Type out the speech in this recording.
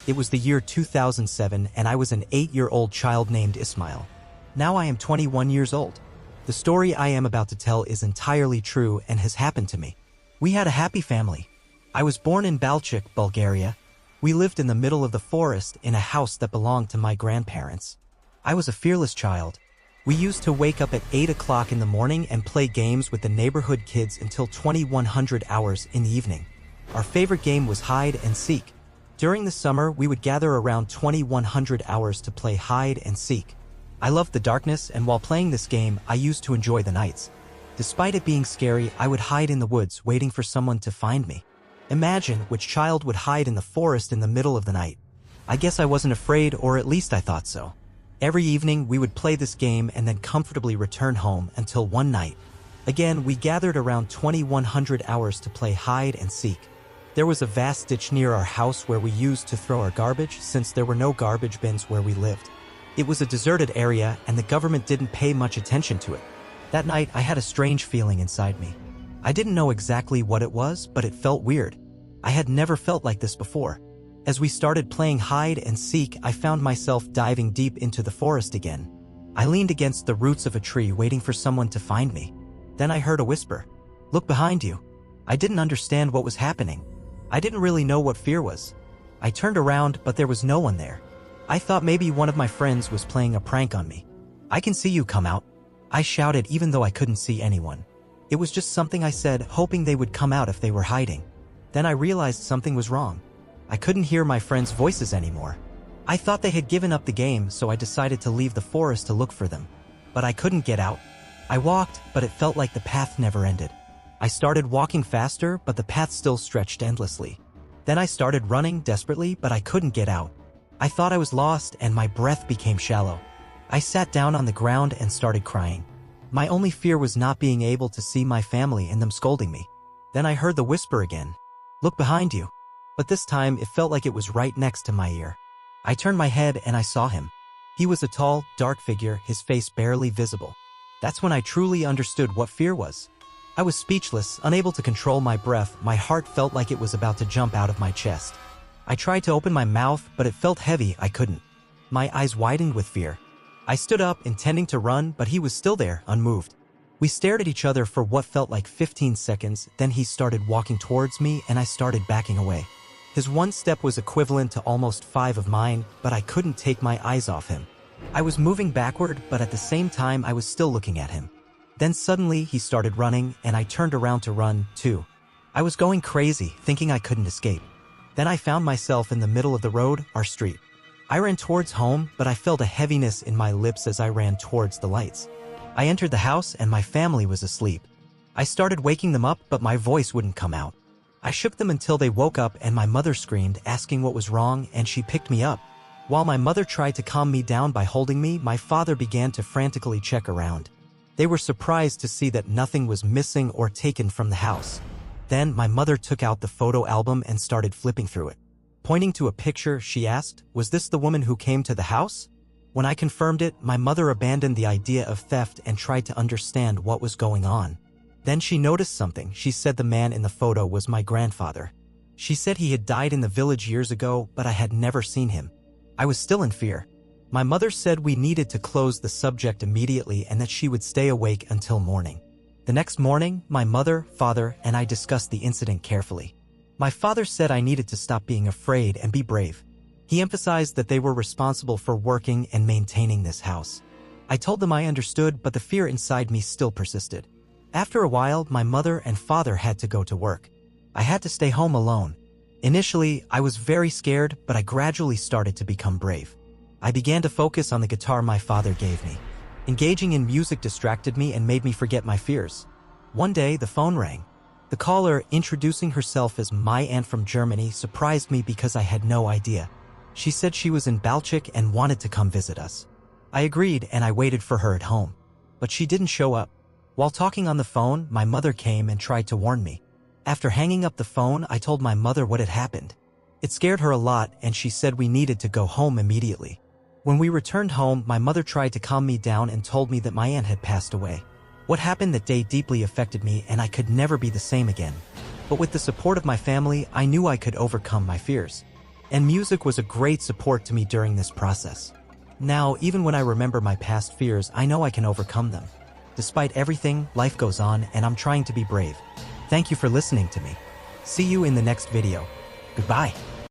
It was the year 2007 and I was an 8-year-old child named Ismail. Now I am 21 years old. The story I am about to tell is entirely true and has happened to me. We had a happy family. I was born in Balchik, Bulgaria. We lived in the middle of the forest in a house that belonged to my grandparents. I was a fearless child. We used to wake up at 8 o'clock in the morning and play games with the neighborhood kids until 2100 hours in the evening. Our favorite game was hide and seek. During the summer, we would gather around 2100 hours to play hide and seek. I loved the darkness, and while playing this game, I used to enjoy the nights. Despite it being scary, I would hide in the woods waiting for someone to find me. Imagine which child would hide in the forest in the middle of the night. I guess I wasn't afraid, or at least I thought so. Every evening, we would play this game and then comfortably return home until one night. Again, we gathered around 2100 hours to play hide and seek. There was a vast ditch near our house where we used to throw our garbage since there were no garbage bins where we lived. It was a deserted area and the government didn't pay much attention to it. That night, I had a strange feeling inside me. I didn't know exactly what it was, but it felt weird. I had never felt like this before. As we started playing hide and seek, I found myself diving deep into the forest again. I leaned against the roots of a tree waiting for someone to find me. Then I heard a whisper. "Look behind you." I didn't understand what was happening. I didn't really know what fear was. I turned around, but there was no one there. I thought maybe one of my friends was playing a prank on me. "I can see you, come out," I shouted even though I couldn't see anyone. It was just something I said, hoping they would come out if they were hiding. Then I realized something was wrong. I couldn't hear my friends' voices anymore. I thought they had given up the game, so I decided to leave the forest to look for them. But I couldn't get out. I walked, but it felt like the path never ended. I started walking faster, but the path still stretched endlessly. Then I started running desperately, but I couldn't get out. I thought I was lost, and my breath became shallow. I sat down on the ground and started crying. My only fear was not being able to see my family and them scolding me. Then I heard the whisper again. "Look behind you." But this time, it felt like it was right next to my ear. I turned my head and I saw him. He was a tall, dark figure, his face barely visible. That's when I truly understood what fear was. I was speechless, unable to control my breath. My heart felt like it was about to jump out of my chest. I tried to open my mouth, but it felt heavy. I couldn't. My eyes widened with fear. I stood up, intending to run, but he was still there, unmoved. We stared at each other for what felt like 15 seconds, then he started walking towards me and I started backing away. His one step was equivalent to almost 5 of mine, but I couldn't take my eyes off him. I was moving backward, but at the same time I was still looking at him. Then suddenly he started running, and I turned around to run, too. I was going crazy, thinking I couldn't escape. Then I found myself in the middle of the road, our street. I ran towards home, but I felt a heaviness in my lips as I ran towards the lights. I entered the house and my family was asleep. I started waking them up, but my voice wouldn't come out. I shook them until they woke up and my mother screamed, asking what was wrong, and she picked me up. While my mother tried to calm me down by holding me, my father began to frantically check around. They were surprised to see that nothing was missing or taken from the house. Then my mother took out the photo album and started flipping through it. Pointing to a picture, she asked, "Was this the woman who came to the house?" When I confirmed it, my mother abandoned the idea of theft and tried to understand what was going on. Then she noticed something. She said the man in the photo was my grandfather. She said he had died in the village years ago, but I had never seen him. I was still in fear. My mother said we needed to close the subject immediately and that she would stay awake until morning. The next morning, my mother, father, and I discussed the incident carefully. My father said I needed to stop being afraid and be brave. He emphasized that they were responsible for working and maintaining this house. I told them I understood, but the fear inside me still persisted. After a while, my mother and father had to go to work. I had to stay home alone. Initially, I was very scared, but I gradually started to become brave. I began to focus on the guitar my father gave me. Engaging in music distracted me and made me forget my fears. One day, the phone rang. The caller, introducing herself as my aunt from Germany, surprised me because I had no idea. She said she was in Balchik and wanted to come visit us. I agreed and I waited for her at home. But she didn't show up. While talking on the phone, my mother came and tried to warn me. After hanging up the phone, I told my mother what had happened. It scared her a lot and she said we needed to go home immediately. When we returned home, my mother tried to calm me down and told me that my aunt had passed away. What happened that day deeply affected me and I could never be the same again. But with the support of my family, I knew I could overcome my fears. And music was a great support to me during this process. Now, even when I remember my past fears, I know I can overcome them. Despite everything, life goes on, and I'm trying to be brave. Thank you for listening to me. See you in the next video. Goodbye.